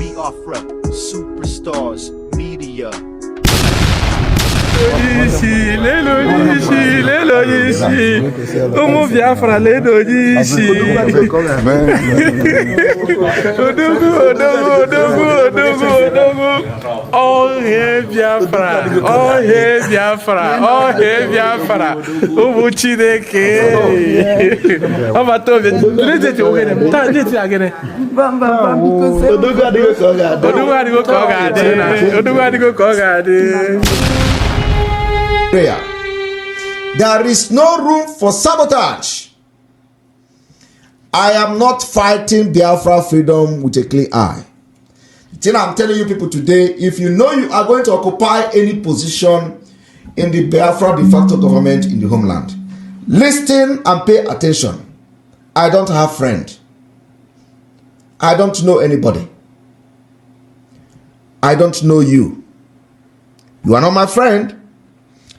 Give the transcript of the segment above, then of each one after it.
Biafra, superstars, media. Umu Biafra ledo jishi. Odogu. Oh hey Biafra. Umu Chineke. Amato let's again. Odogu prayer. There is no room for sabotage. I am not fighting Biafra freedom with a clear eye. The thing I'm telling you people today, if you know you are going to occupy any position in the Biafra de facto government in the homeland, listen and pay attention. I don't have friend. I don't know anybody. I don't know you. You are not my friend.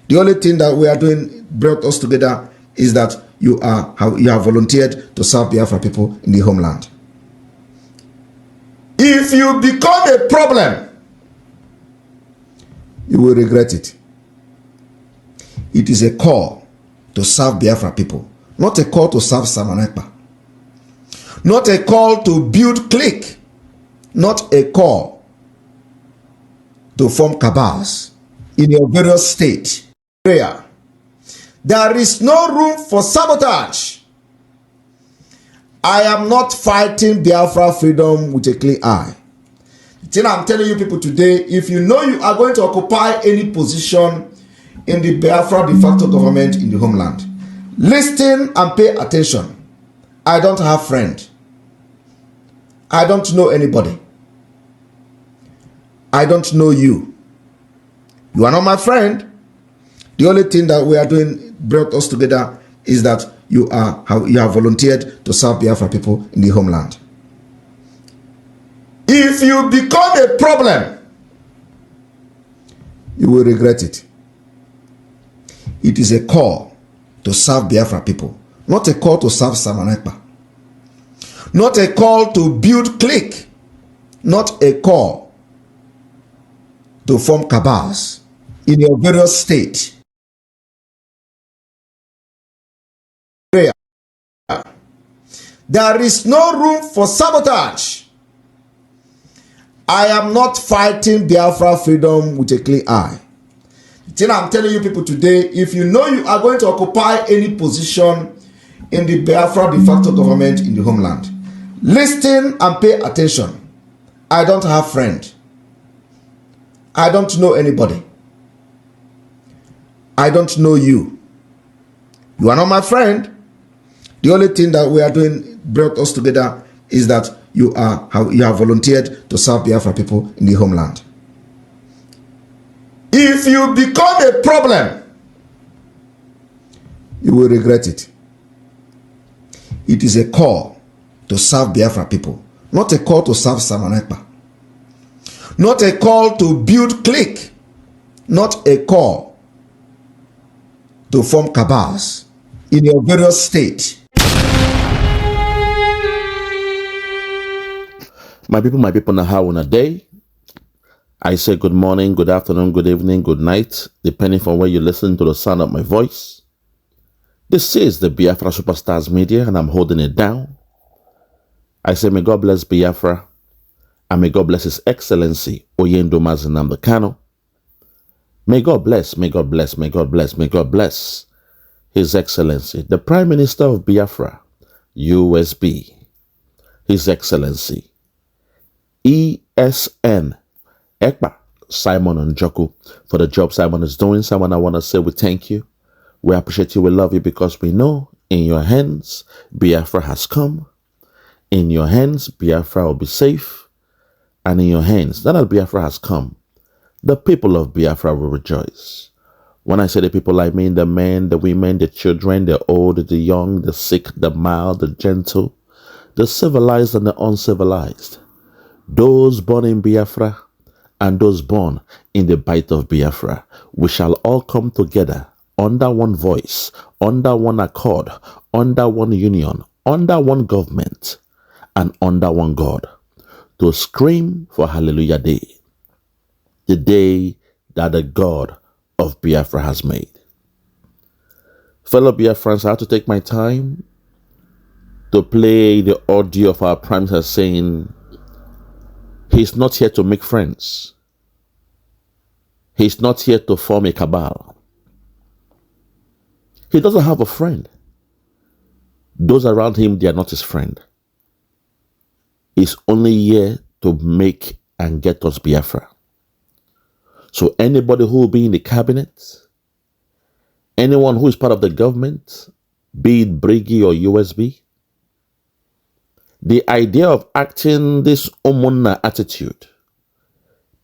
The only thing that we are doing brought us together is that you have volunteered to serve Biafra people in the homeland. If you become a problem, you will regret it. It is a call to serve Biafra people, not a call to serve Ekpa, not a call to build clique, not a call to form cabals in your various states. Prayer. There is no room for sabotage. I am not fighting Biafra freedom with a clear eye. The thing I'm telling you people today, if you know you are going to occupy any position in the Biafra de facto government in the homeland, listen and pay attention. I don't have friend. I don't know anybody. I don't know you. You are not my friend. The only thing that we are doing brought us together is that you have volunteered to serve Biafra people in the homeland. If you become a problem, you will regret it. It is a call to serve Biafra people, not a call to serve Ekpa, not a call to build clique, not a call to form cabals in your various states. Prayer. There is no room for sabotage. I am not fighting Biafra freedom with a clear eye. The thing I'm telling you people today, if you know you are going to occupy any position in the Biafra de facto government in the homeland, listen and pay attention. I don't have friend. I don't know anybody. I don't know you. You are not my friend. The only thing that we are doing brought us together is that you have volunteered to serve Biafra people in the homeland. If you become a problem, you will regret it. It is a call to serve Biafra people, not a call to serve Ekpa, not a call to build clique, not a call to form cabals in your various states. My people, now how on a day? I say good morning, good afternoon, good evening, good night, depending from where you listen to the sound of my voice. This is the Biafra Superstars Media, and I'm holding it down. I say may God bless Biafra, and may God bless His Excellency Oyendo Mazinam Kano. May God bless His Excellency, the Prime Minister of Biafra, USB, His Excellency ESN Ekpa Simon Njoku, for the job Simon is doing. Simon, I want to say we thank you. We appreciate you. We love you because we know in your hands Biafra has come. In your hands Biafra will be safe. And in your hands, now that Biafra has come, the people of Biafra will rejoice. When I say the people, I mean the men, the women, the children, the old, the young, the sick, the mild, the gentle, the civilized and the uncivilized. Those born in Biafra and those born in the bite of Biafra, we shall all come together under one voice, under one accord, under one union, under one government, and under one God, to scream for Hallelujah Day, the day that the God of Biafra has made. Fellow Biafrans, I have to take my time to play the audio of our Prime Minister saying he's not here to make friends. He's not here to form a cabal. He doesn't have a friend. Those around him, they are not his friend. He's only here to make and get us Biafra. So anybody who will be in the cabinet, anyone who is part of the government, be it Briggy or USB, the idea of acting this Omunna attitude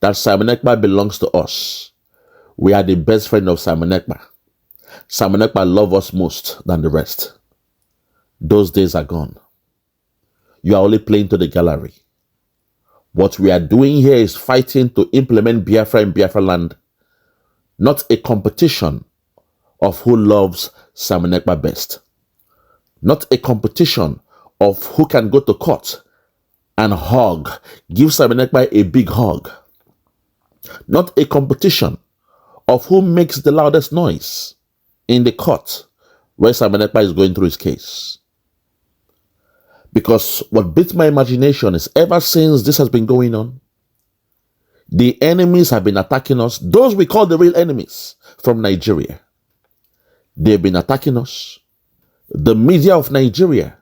that Simon Ekpa belongs to us, we are the best friend of Simon Ekpa. Simon Ekpa loves us most than the rest. Those days are gone. You are only playing to the gallery. What we are doing here is fighting to implement Biafra in Biafra land, not a competition of who loves Simon Ekpa best, not a competition of who can go to court and hug, give Simon Ekpa a big hug, not a competition of who makes the loudest noise in the court where Simon Ekpa is going through his case. Because what beats my imagination is ever since this has been going on, the enemies have been attacking us, those we call the real enemies from Nigeria. They've been attacking us. The media of Nigeria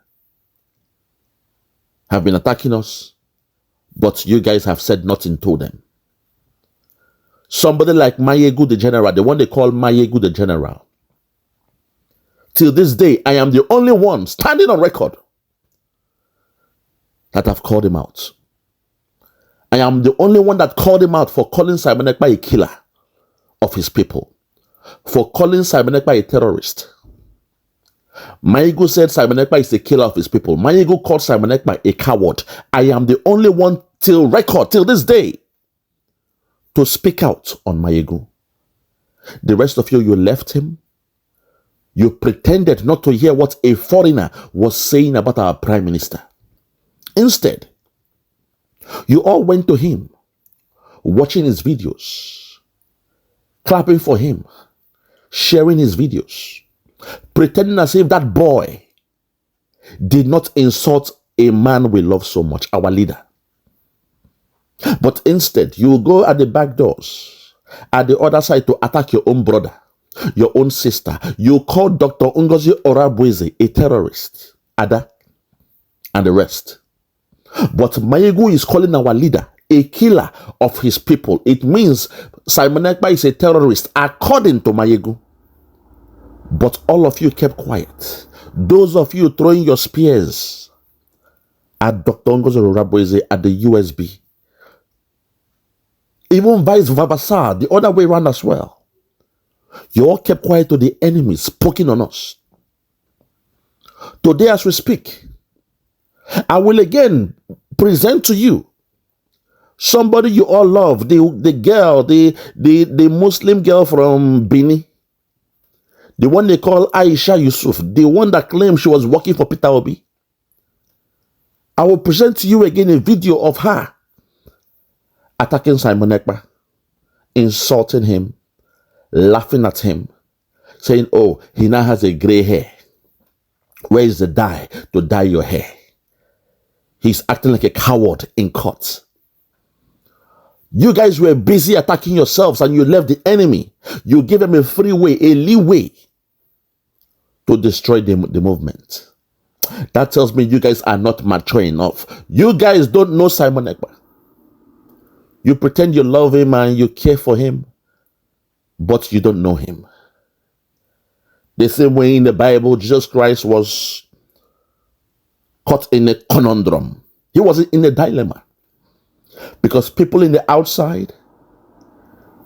have been attacking us, but you guys have said nothing to them. Somebody like Maiyegun the general, the one they call Maiyegun the general. Till this day, I am the only one standing on record that have called him out. I am the only one that called him out for calling Simon Ekpa a killer of his people, for calling Simon Ekpa a terrorist. Maiyegun said Simon Ekpa is a killer of his people. Maiyegun called Simon Ekpa a coward. I am the only one till this day, to speak out on Maiyegun. The rest of you, you left him. You pretended not to hear what a foreigner was saying about our Prime Minister. Instead, you all went to him, watching his videos, clapping for him, sharing his videos, pretending as if that boy did not insult a man we love so much, our leader. But instead, you go at the back doors, at the other side, to attack your own brother, your own sister. You call Dr. Ngozi Orabueze a terrorist, Ada, and the rest. But Maiyegun is calling our leader a killer of his people. It means Simon Ekpa is a terrorist, according to Maiyegun. But all of you kept quiet. Those of you throwing your spears at Dr. Ngozi Orabueze at the USB. Even vice versa, the other way around as well. You all kept quiet to the enemies poking on us. Today as we speak, I will again present to you somebody you all love, the girl, the Muslim girl from Benin, the one they call Aisha YUSUFU, the one that claimed she was working for Peter Obi. I will present to you again a video of her attacking Simon Ekpa, insulting him, laughing at him, saying, oh, he now has a gray hair. Where is the dye to dye your hair? He's acting like a coward in court. You guys were busy attacking yourselves and you left the enemy. You gave them a freeway, a leeway to destroy the movement. That tells me you guys are not mature enough. You guys don't know Simon Ekpa. You pretend you love him and you care for him, but you don't know him. The same way in the Bible, Jesus Christ was caught in a conundrum. He was in a dilemma. Because people in the outside,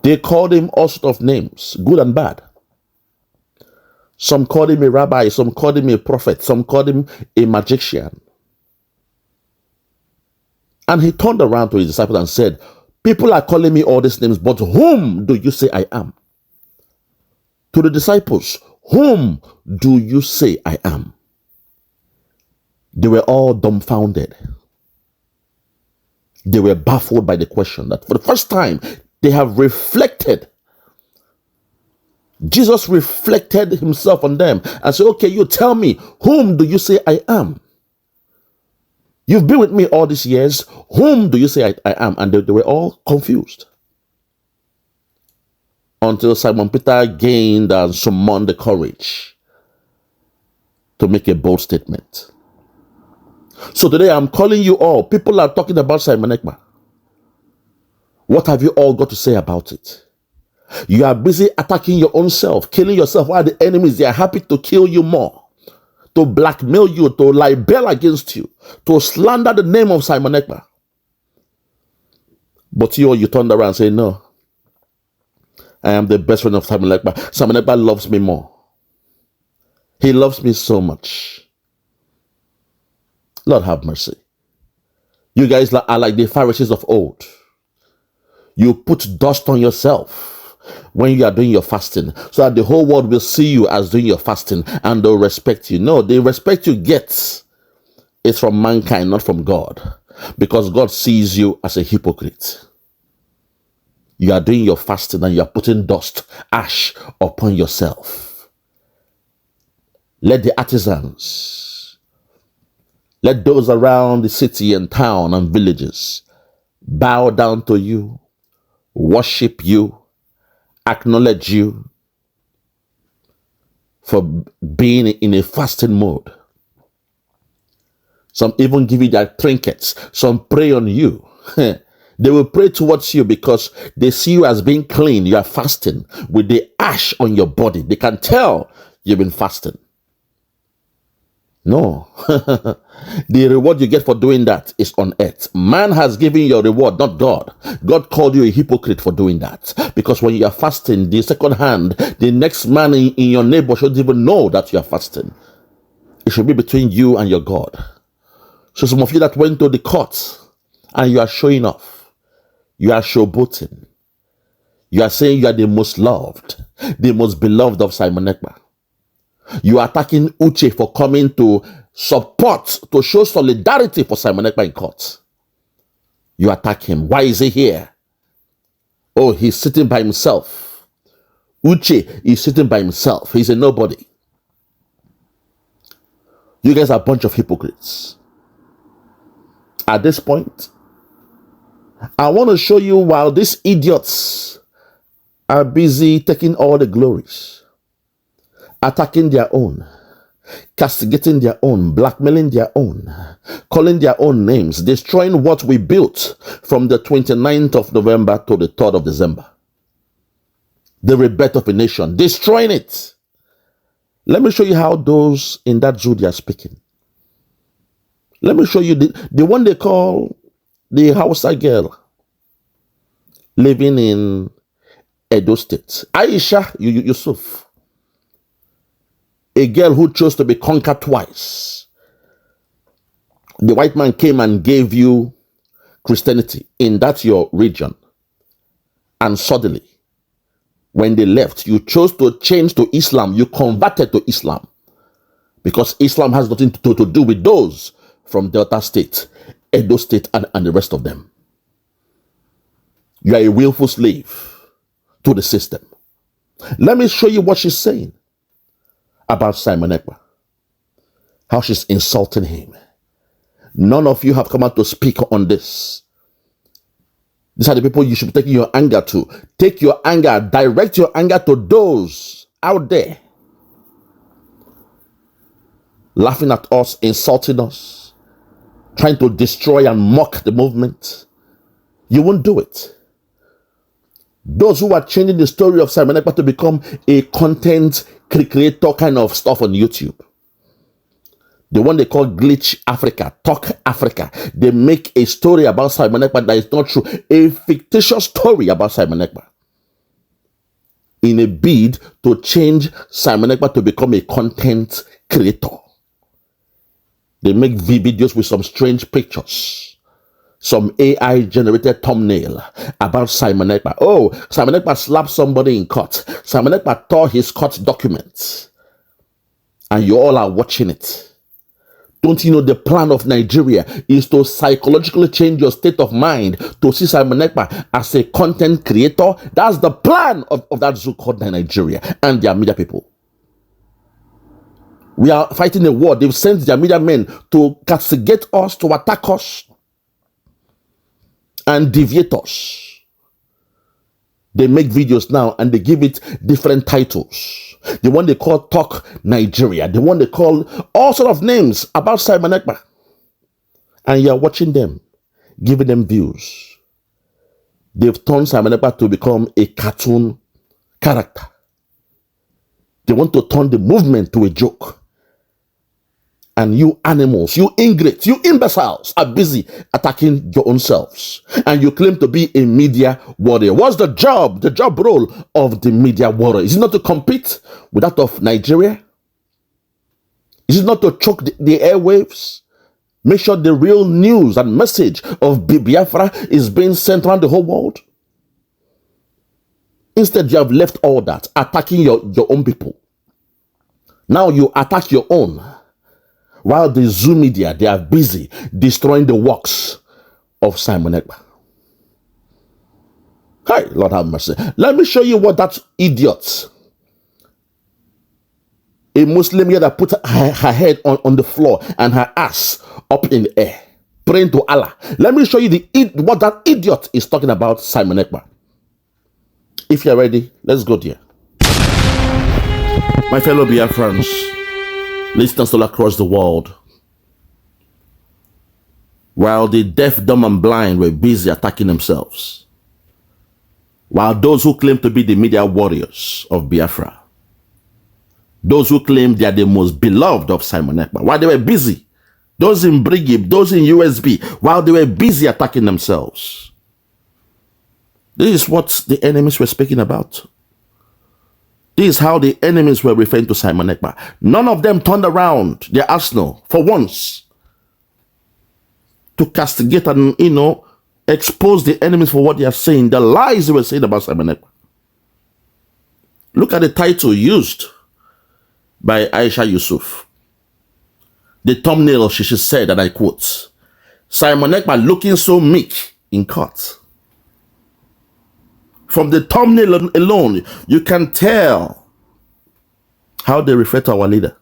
they called him all sorts of names, good and bad. Some called him a rabbi, some called him a prophet, some called him a magician. And he turned around to his disciples and said, people are calling me all these names, but whom do you say I am? To the disciples, whom do you say I am? They were all dumbfounded. They were baffled by the question that for the first time they have reflected. Jesus reflected himself on them and said, okay, you tell me, whom do you say I am? You've been with me all these years. Whom do you say I am? And they were all confused. Until Simon Peter gained and summoned the courage to make a bold statement. So today I'm calling you all. People are talking about Simon Ekpa. What have you all got to say about it? You are busy attacking your own self, killing yourself, while the enemies, they are happy to kill you more, to blackmail you, to libel against you, to slander the name of Simon Ekpa. But you turned around and say, no, I am the best friend of Simon Ekpa. Simon Ekpa loves me more. He loves me so much. Lord have mercy. You guys are like the Pharisees of old. You put dust on yourself when you are doing your fasting so that the whole world will see you as doing your fasting and they'll respect you. No, the respect you get is from mankind, not from God, because God sees you as a hypocrite. You are doing your fasting and you are putting dust, ash upon yourself. Let the artisans, let those around the city and town and villages bow down to you, worship you, acknowledge you for being in a fasting mode. Some even give you their trinkets. Some pray on you. They will pray towards you because they see you as being clean. You are fasting with the ash on your body. They can tell you've been fasting. No. The reward you get for doing that is on earth. Man has given your reward, not God. God called you a hypocrite for doing that. Because when you are fasting, the second hand, the next man in your neighbor shouldn't even know that you are fasting. It should be between you and your God. So some of you that went to the court and you are showing off, you are showboating. You are saying you are the most loved, the most beloved of Simon Ekpa. You are attacking Uche for coming to support, to show solidarity for Simon Ekpa in court. You attack him. Why is he here? Oh, he's sitting by himself. Uche is sitting by himself. He's a nobody. You guys are a bunch of hypocrites. At this point, I want to show you while these idiots are busy taking all the glories, attacking their own, castigating their own, blackmailing their own, calling their own names, destroying what we built from the 29th of November to the 3rd of December. The rebirth of a nation, destroying it. Let me show you how those in that zoo they are speaking. Let me show you the one they call the Hausa girl living in Edo State. Aisha YUSUFU. A girl who chose to be conquered twice. The white man came and gave you Christianity in that your region. And suddenly, when they left, you chose to change to Islam. You converted to Islam. Because Islam has nothing to do with those from Delta State, Edo State, and the rest of them. You are a willful slave to the system. Let me show you what she's saying about Simon Ekpa. How she's insulting him. None of you have come out to speak on this. These are the people you should be taking your anger to. Take your anger, direct your anger to those out there laughing at us, insulting us, trying to destroy and mock the movement. You won't do it. Those who are changing the story of Simon Ekpa to become a content creator kind of stuff on YouTube. The one they call Glitch Africa, Talk Africa. They make a story about Simon Ekpa that is not true. A fictitious story about Simon Ekpa. In a bid to change Simon Ekpa to become a content creator. They make videos with some strange pictures. Some AI generated thumbnail about Simon Ekpa. Oh, Simon Ekpa slapped somebody in court. Simon Ekpa tore his court documents. And you all are watching it Don't you know the plan of Nigeria is to psychologically change your state of mind to see Simon Ekpa as a content creator? That's the plan of that zoo called Nigeria and their media people. We are fighting a war. They've sent their media men to castigate us, to attack us, and deviate us. They make videos now and they give it different titles. The one they call Talk Nigeria. The one they call all sort of names about Simon Ekpa. And you're watching them, giving them views. They've turned Simon Ekpa to become a cartoon character. They want to turn the movement to a joke. And you animals, you ingrates, you imbeciles are busy attacking your own selves. And you claim to be a media warrior. What's the job role of the media warrior? Is it not to compete with that of Nigeria? Is it not to choke the airwaves? Make sure the real news and message of Biafra is being sent around the whole world? Instead, you have left all that, attacking your own people. Now you attack your own. While the Zoo media, they are busy destroying the works of Simon Ekpa. Hi, Lord have mercy. Let me show you what that idiot, a Muslim here that put her head on the floor and her ass up in the air, praying to Allah. Let me show you what that idiot is talking about Simon Ekpa. If you're ready, let's go there. My fellow Biafrans, listeners all across the world, while the deaf, dumb, and blind were busy attacking themselves, while those who claim to be the media warriors of Biafra, those who claim they are the most beloved of Simon Ekpa, while they were busy, those in Brigib, those in USB, while they were busy attacking themselves, this is what the enemies were speaking about. This is how the enemies were referring to Simon Ekpa. None of them turned around their arsenal for once to castigate and, expose the enemies for what they are saying, the lies they were saying about Simon Ekpa. Look at the title used by Aisha YUSUFU. The thumbnail, she said, and I quote, Simon Ekpa looking so meek in court. From the thumbnail alone, you can tell how they refer to our leader.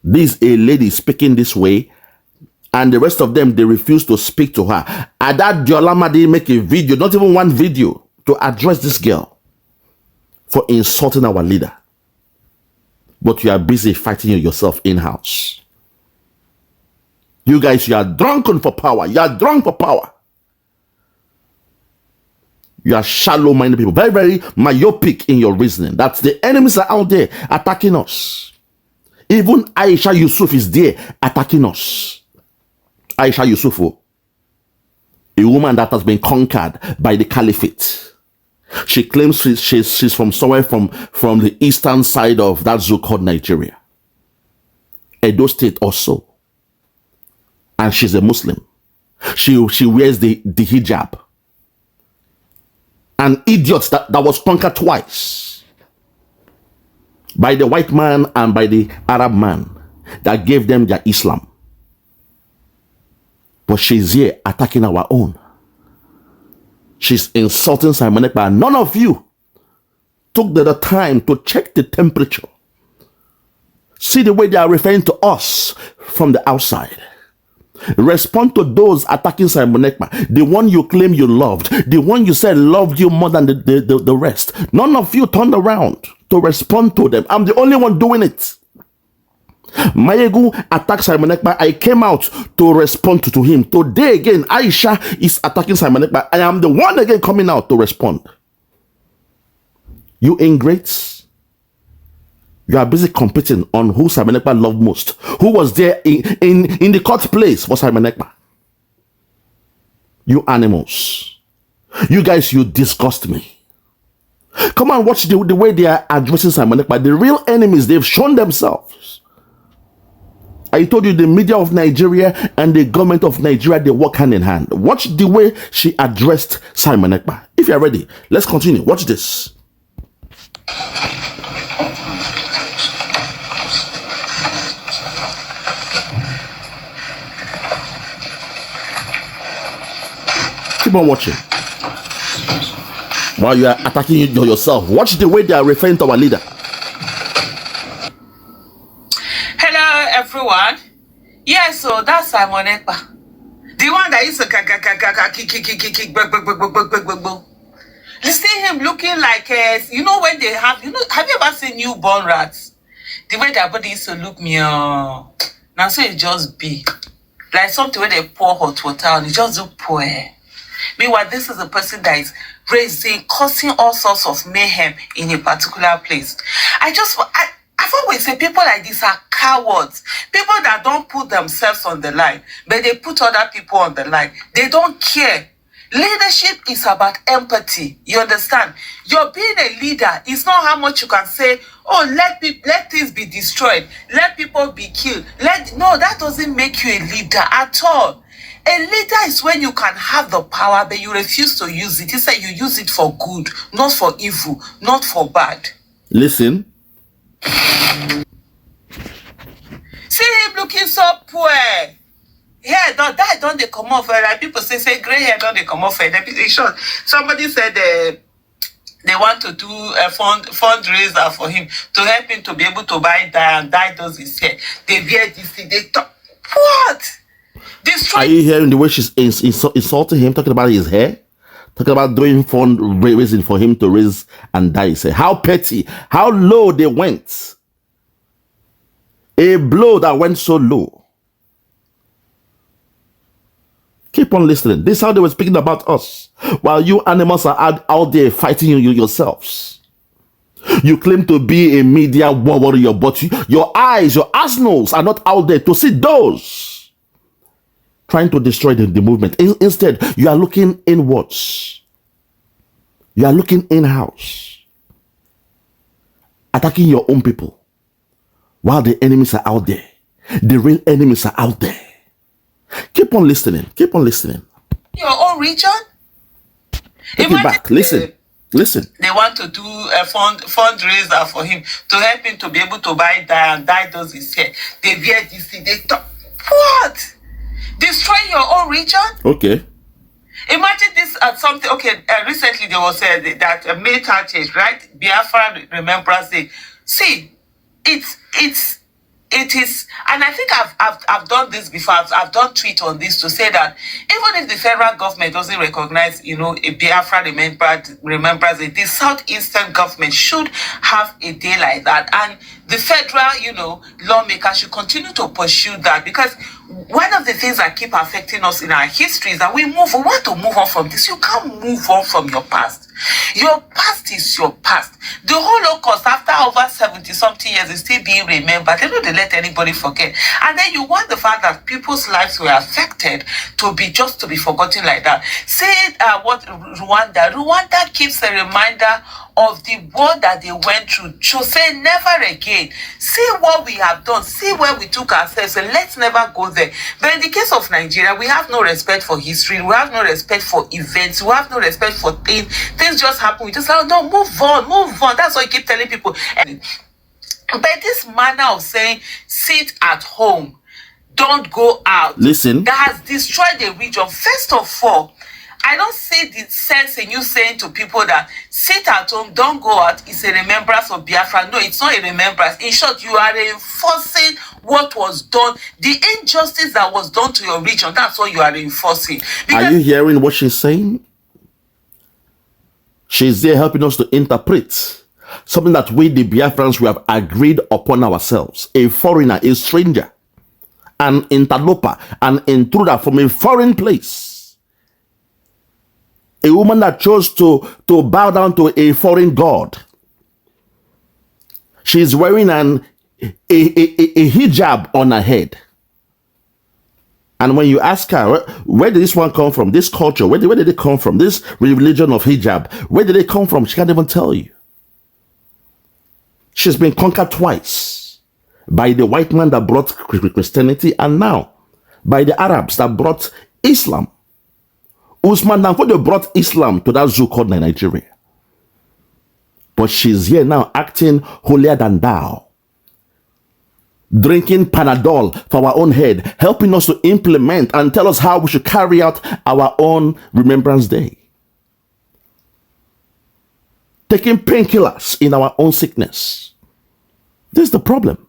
This a lady speaking this way, and the rest of them, they refuse to speak to her. Adadiolamma didn't make a video, not even one video, to address this girl for insulting our leader. But you are busy fighting yourself in-house. You guys, you are drunken for power. You are drunk for power. You are shallow-minded people, very, very myopic in your reasoning. That the enemies are out there attacking us. Even Aisha YUSUFU is there attacking us. Aisha YUSUFU, a woman that has been conquered by the caliphate. She claims she's from somewhere from the eastern side of that zoo called Nigeria. Edo State also. And she's a Muslim. She wears the hijab. An idiot that was conquered twice by the white man and by the Arab man that gave them their Islam. But she's here attacking our own. She's insulting Simon Ekpa. None of you took the time to check the temperature. See the way they are referring to us from the outside. Respond to those attacking Simon Ekpa, the one you claim you loved, the one you said loved you more than the rest. None of you turned around to respond to them. I'm the only one doing it. Maiyegun attacked Simon Ekpa. I came out to respond to him. Today again, Aisha is attacking Simon Ekpa. I am the one again coming out to respond. You ingrates. You are busy competing on who Simon Ekpa loved most. Who was there in the court place for Simon Ekpa? You animals. You guys, you disgust me. Come and watch the way they are addressing Simon Ekpa. The real enemies, they've shown themselves. I told you the media of Nigeria and the government of Nigeria, they work hand in hand. Watch the way she addressed Simon Ekpa. If you're ready, let's continue. Watch this. Keep on watching. While you are attacking yourself, watch the way they are referring to our leader. Hello, everyone. Yeah, so that's Simon Ekpa. The one that used to you see him looking like, you know, when they have, you know, have you ever seen newborn rats? The way their body used to look me, now so it just be like something where they pour hot water and it just look poor. Meanwhile, this is a person that is causing all sorts of mayhem in a particular place. I've always said people like this are cowards. People that don't put themselves on the line, but they put other people on the line. They don't care. Leadership is about empathy. You understand? You're being a leader. It's not how much you can say, oh, let things be destroyed. Let people be killed. No, that doesn't make you a leader at all. A leader is when you can have the power, but you refuse to use it. It's like you use it for good, not for evil, not for bad. Listen. See him looking so poor. Yeah, that don't they come off? Like people say gray hair don't they come off? Somebody said they want to do a fundraiser for him to help him to be able to buy dye and dye those his hair. They wear this thing. They talk. What? Are you hearing the way she's insulting him, talking about his hair? Talking about doing fundraising for him to raise and dye his hair. How petty, how low they went. A blow that went so low. Keep on listening. This is how they were speaking about us. While you animals are out there fighting yourselves. You claim to be a media warrior, but your eyes, your arsenals are not out there to see those trying to destroy the movement. Instead, you are looking inwards. You are looking in-house. Attacking your own people. While the enemies are out there. The real enemies are out there. Keep on listening. Keep on listening. Your own region? Take it back. Listen. Listen. They want to do a fundraiser for him to help him to be able to buy dye and dye those his hair. They wear this thing. They talk. What? Destroying your own region? Okay. Imagine this at something. Okay, recently there was that military change, right? Biafra Remembrance Day. See, it is, and I think I've done this before. I've done tweet on this to say that even if the federal government doesn't recognize, you know, a Biafra Remembrance Day, the southeastern government should have a day like that, and the federal, you know, lawmakers should continue to pursue that, because one of the things that keep affecting us in our history is that we want to move on from this. You can't move on from your past. Your past is your past. The Holocaust, after over 70-something years, is still being remembered. They don't let anybody forget. And then you want the fact that people's lives were affected to be forgotten like that. Say what Rwanda keeps a reminder of the war that they went through. To say never again. See what we have done. See where we took ourselves, and let's never go there. But in the case of Nigeria, we have no respect for history. We have no respect for events. We have no respect for things. Things just happen. We just like, no, move on, move on. That's what you keep telling people. But this manner of saying, sit at home, don't go out. Listen. That has destroyed the region. First of all, I don't see the sense in you saying to people that sit at home, don't go out. It's a remembrance of Biafra. No, it's not a remembrance. In short, you are reinforcing what was done, the injustice that was done to your region. That's what you are reinforcing. Are you hearing what she's saying? She's there helping us to interpret something that we, the Biafrans, we have agreed upon ourselves. A foreigner, a stranger, an interloper, an intruder from a foreign place. A woman that chose to bow down to a foreign god. She's wearing a hijab on her head. And when you ask her, where did this one come from? This culture, where did it come from? This religion of hijab, where did it come from? She can't even tell you. She's been conquered twice. By the white man that brought Christianity, and now by the Arabs that brought Islam. Usman Danfodio brought Islam to that zoo called Nigeria. But she's here now acting holier than thou. drinking Panadol for our own head, helping us to implement and tell us how we should carry out our own Remembrance Day. Taking painkillers in our own sickness. This is the problem.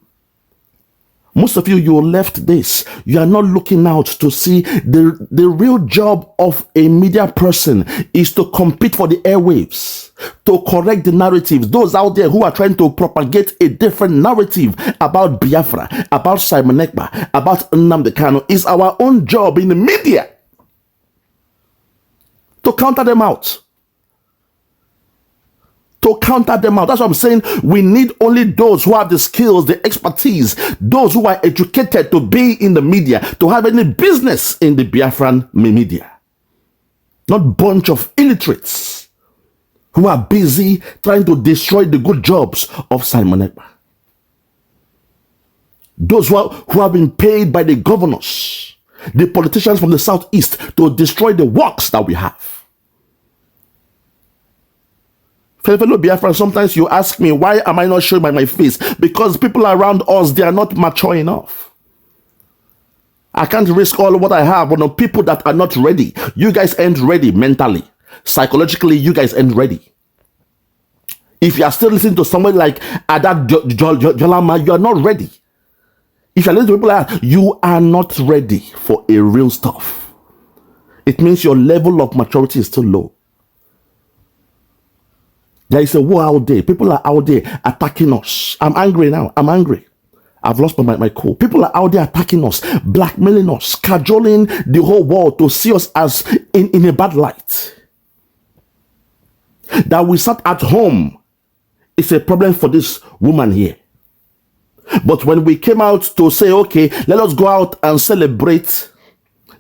Most of you left this. You are not looking out to see the real job of a media person is to compete for the airwaves, to correct the narratives. Those out there who are trying to propagate a different narrative about Biafra, about Simon Ekpa, about Nnamdi Kanu, is our own job in the media to counter them out. To counter them out. That's what I'm saying. We need only those who have the skills, the expertise, those who are educated to be in the media, to have any business in the Biafran media. Not bunch of illiterates who are busy trying to destroy the good jobs of Simon Ekpa. Those who have been paid by the governors, the politicians from the southeast, to destroy the works that we have. Fellow Biafran, sometimes you ask me, why am I not showing by my face? Because people around us, they are not mature enough. I can't risk all what I have on people that are not ready. You guys ain't ready mentally. Psychologically, you guys ain't ready. If you are still listening to somebody like Adadiolamma, you are not ready. If you are listening to people like that, you are not ready for a real stuff. It means your level of maturity is still low. There is a war out there. People are out there attacking us. I'm angry now. I'm angry. I've lost my cool. People are out there attacking us, blackmailing us, cajoling the whole world to see us as in a bad light. That we sat at home is a problem for this woman here. But when we came out to say, okay, let us go out and celebrate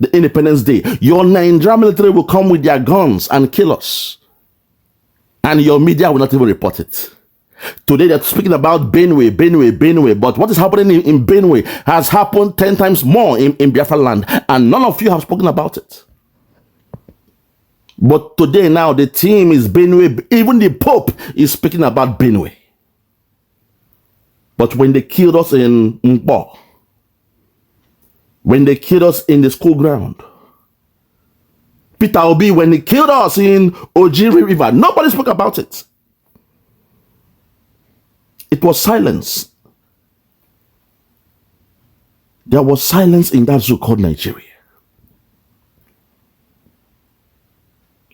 the Independence Day, your Nigerian military will come with their guns and kill us. And your media will not even report it. Today they're speaking about Benue. But what is happening in Benue has happened 10 times more in Biafra land. And none of you have spoken about it. But today now the team is Benue. Even the Pope is speaking about Benue. But when they killed us in Mpo, when they killed us in the school ground, Peter Obi, when he killed us in Ojiri River, nobody spoke about it. It was silence. There was silence in that zoo called Nigeria.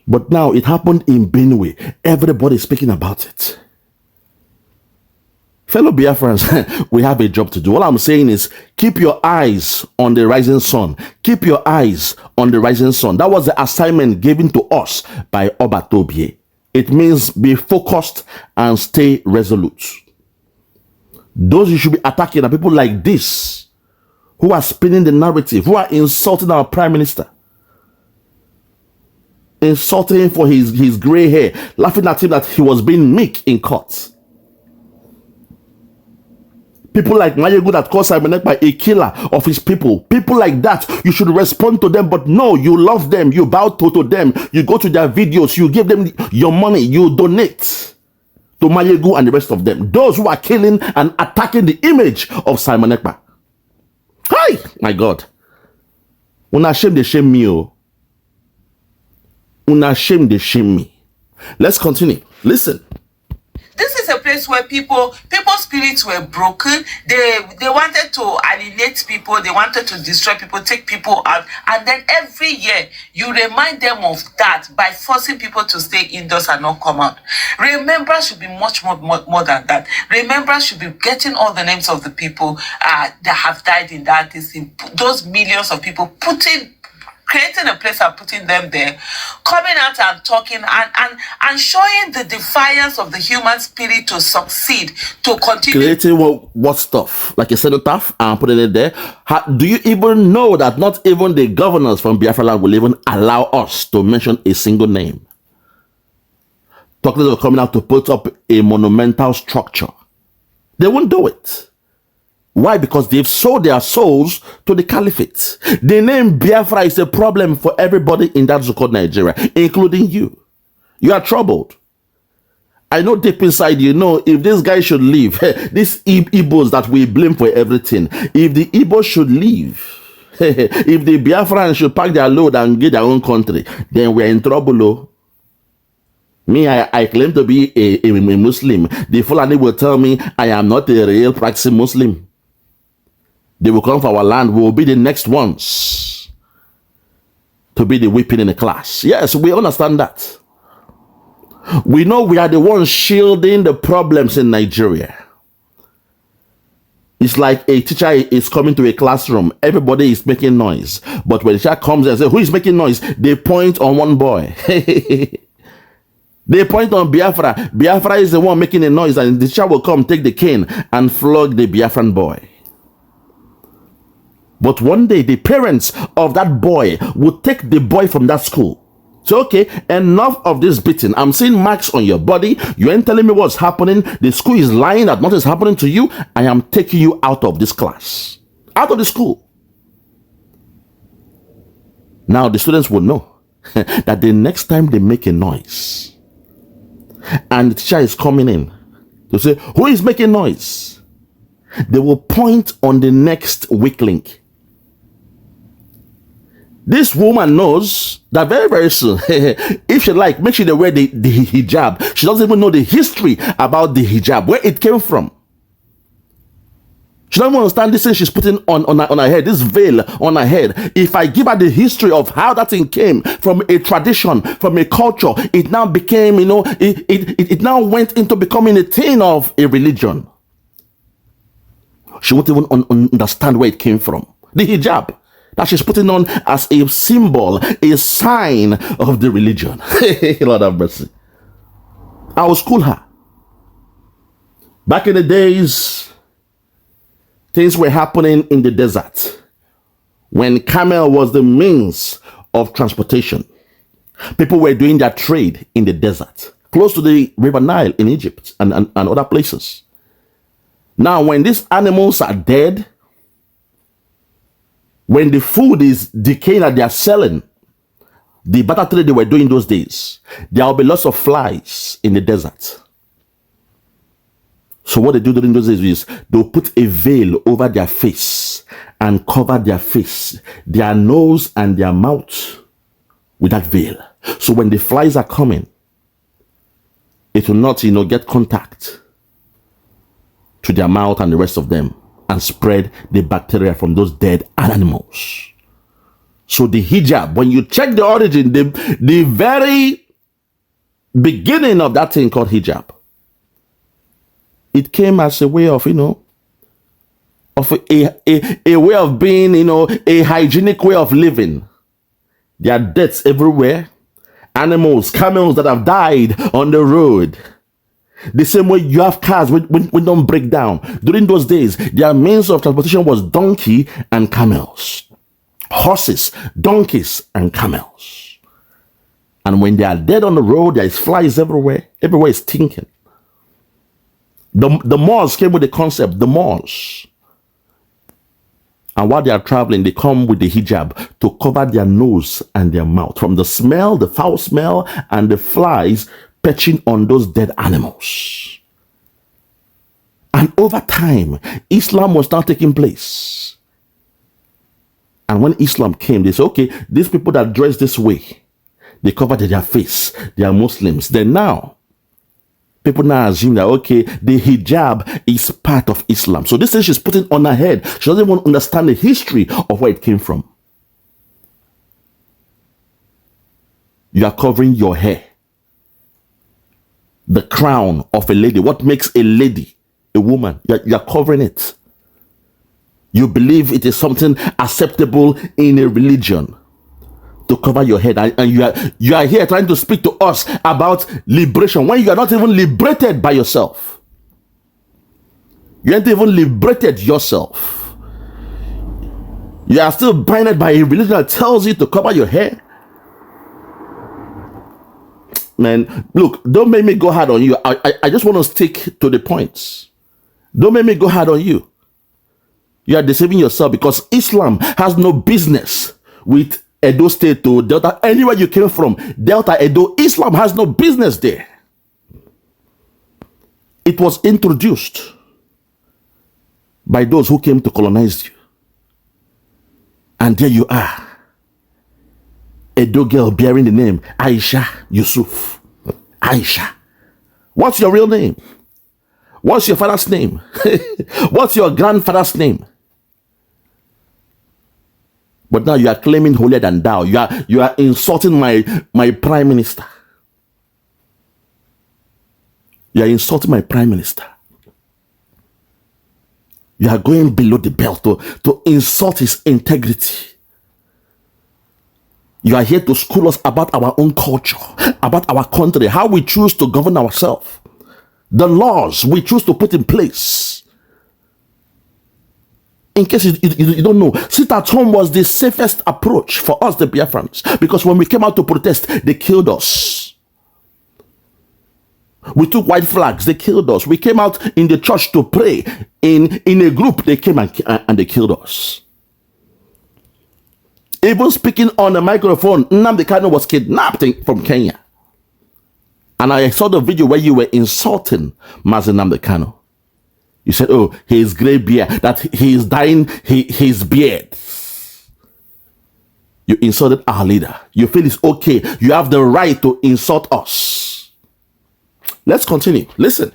But now it happened in Benue. Everybody is speaking about it. Fellow Biafrans, we have a job to do. All I'm saying is keep your eyes on the rising sun. Keep your eyes on the rising sun. That was the assignment given to us by Obatobie. It means be focused and stay resolute. Those you should be attacking are people like this, who are spinning the narrative, who are insulting our Prime Minister. Insulting him for his gray hair, laughing at him that he was being meek in court. People like Maiyegun that call Simon Ekpa a killer of his people. People like that, you should respond to them. But no, you love them. You bow to them. You go to their videos. You give them your money. You donate to Maiyegun and the rest of them. Those who are killing and attacking the image of Simon Ekpa. Hi, my God. Una shame, they shame me. Oh. Una shame, they shame me. Let's continue. Listen. This is a place where people's spirits were broken. They wanted to alienate people. They wanted to destroy people, take people out. And then every year, you remind them of that by forcing people to stay indoors and not come out. Remembrance should be much more than that. Remembrance should be getting all the names of the people that have died in that. Those millions of people creating a place and putting them there, coming out and talking and showing the defiance of the human spirit to succeed, to continue. Creating what stuff? Like a cenotaph and putting it there? Do you even know that not even the governors from Biafra land will even allow us to mention a single name? Talking about coming out to put up a monumental structure. They won't do it. Why? Because they've sold their souls to the caliphate. The name Biafra is a problem for everybody in that so-called Nigeria, including you. You are troubled. I know deep inside you know if this guy should leave, these Igbos that we blame for everything, if the Igbos should leave, if the Biafrans should pack their load and get their own country, then we're in trouble. Oh. Me, I claim to be a Muslim. The Fulani will tell me I am not a real practicing Muslim. They will come for our land. We will be the next ones to be the whipping in the class. Yes, we understand that. We know we are the ones shielding the problems in Nigeria. It's like a teacher is coming to a classroom. Everybody is making noise. But when the teacher comes and says, who is making noise? They point on one boy. They point on Biafra. Biafra is the one making a noise, and the teacher will come, take the cane, and flog the Biafran boy. But one day, the parents of that boy will take the boy from that school. So, okay, enough of this beating. I'm seeing marks on your body. You ain't telling me what's happening. The school is lying that nothing is happening to you. I am taking you out of this class. Out of the school. Now, the students will know that the next time they make a noise, and the teacher is coming in to say, who is making noise? They will point on the next weak link. This woman knows that very, very soon, if she like, make sure they wear the hijab. She doesn't even know the history about the hijab, where it came from. She doesn't understand this thing she's putting on her head, this veil on her head. If I give her the history of how that thing came from a tradition, from a culture, it now became, you know, it now went into becoming a thing of a religion. She won't even understand where it came from. The hijab that she's putting on as a symbol, a sign of the religion. Lord have mercy. I will school her. Back in the days, things were happening in the desert when camel was the means of transportation. People were doing their trade in the desert, close to the River Nile in Egypt and other places. Now, when these animals are dead, when the food is decaying that they are selling, the barter trade they were doing those days, there will be lots of flies in the desert. So what they do during those days is they'll put a veil over their face and cover their face, their nose and their mouth with that veil. So when the flies are coming, it will not, get contact to their mouth and the rest of them and spread the bacteria from those dead animals. So the hijab, when you check the origin, the very beginning of that thing called hijab, it came as a way of, of a way of being, a hygienic way of living. There are deaths everywhere. Animals, camels that have died on the road. The same way you have cars when don't break down. During those days, their means of transportation was donkey and camels. Horses, donkeys, and camels. And when they are dead on the road, there is flies everywhere. Everywhere is stinking. The Moors came with the concept, the Moors. And while they are traveling, they come with the hijab to cover their nose and their mouth from the smell, the foul smell, and the flies perching on those dead animals. And over time, Islam was now taking place. And when Islam came, they said, okay, these people that dress this way, they cover their face, they are Muslims. Then now, people now assume that, okay, the hijab is part of Islam. So this thing she's putting on her head, she doesn't even understand the history of where it came from. You are covering your hair. The crown of a lady. What makes a lady a woman? You are covering it. You believe it is something acceptable in a religion to cover your head, and you are here trying to speak to us about liberation when you are not even liberated by yourself. You ain't even liberated yourself. You are still binded by a religion that tells you to cover your hair. Man, look, don't make me go hard on you. I just want to stick to the points. Don't make me go hard on you. You are deceiving yourself, because Islam has no business with Edo State to Delta. Anywhere you came from, Delta, Edo, Islam has no business there. It was introduced by those who came to colonize you. And there you are. A Edo girl bearing the name Aisha Yusuf. Aisha. What's your real name? What's your father's name? What's your grandfather's name? But now you are claiming holier than thou. You are insulting my prime minister. You are insulting my prime minister. You are going below the belt to insult his integrity. You are here to school us about our own culture, about our country, how we choose to govern ourselves, the laws we choose to put in place. In case you don't know, sit at home was the safest approach for us, the Biafrans, because when we came out to protest, they killed us. We took white flags, they killed us. We came out in the church to pray. In a group, they came and they killed us. Even speaking on a microphone, Nnamdi Kanu was kidnapped from Kenya. And I saw the video where you were insulting Mazi Nnamdi Kanu. You said, oh, his gray beard, that he is dyeing his beard. You insulted our leader. You feel it's okay. You have the right to insult us. Let's continue. Listen.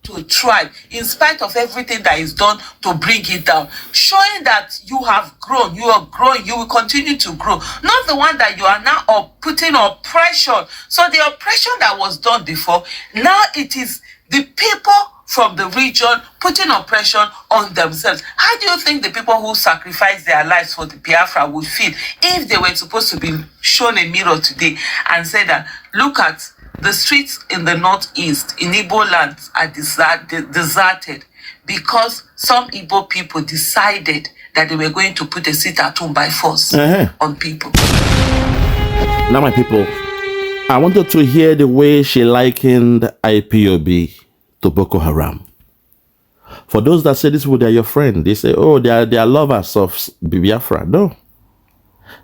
To try, in spite of everything that is done to bring it down, showing that you have grown, you are growing, you will continue to grow. Not the one that you are now putting oppression. So the oppression that was done before, now it is the people from the region putting oppression on themselves. How do you think the people who sacrifice their lives for the Biafra would feel if they were supposed to be shown a mirror today and say that, look at the streets in the northeast, in Igbo lands, are deserted because some Igbo people decided that they were going to put a sit-at-home by force on people. Now, my people, I wanted to hear the way she likened IPOB to Boko Haram. For those that say this, they are your friend, they say, oh, they are lovers of Biafra. No.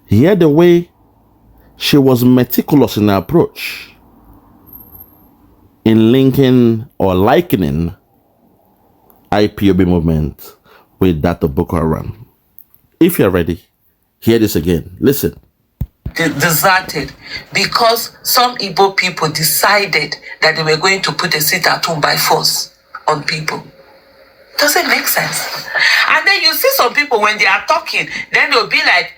Hear the way she was meticulous in her approach in linking or likening IPOB movement with that of Boko Haram. If you're ready, hear this again. Listen. Deserted because some Igbo people decided that they were going to put a sit-at-home by force on people. Doesn't make sense. And then you see some people when they are talking, then they'll be like,